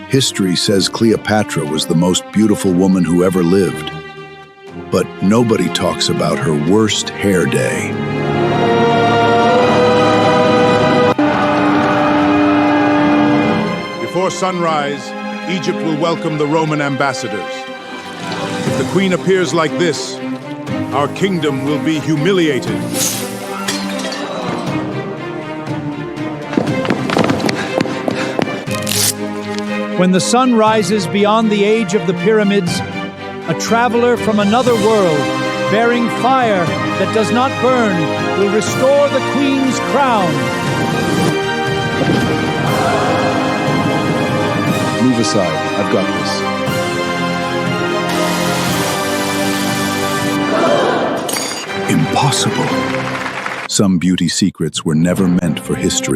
History says Cleopatra was the most beautiful woman who ever lived. But nobody talks about her worst hair day. Before sunrise, Egypt will welcome the Roman ambassadors. If the queen appears like this, our kingdom will be humiliated. When the sun rises beyond the age of the pyramids, a traveler from another world, bearing fire that does not burn, will restore the queen's crown. Move aside, I've got this. Impossible. Some beauty secrets were never meant for history.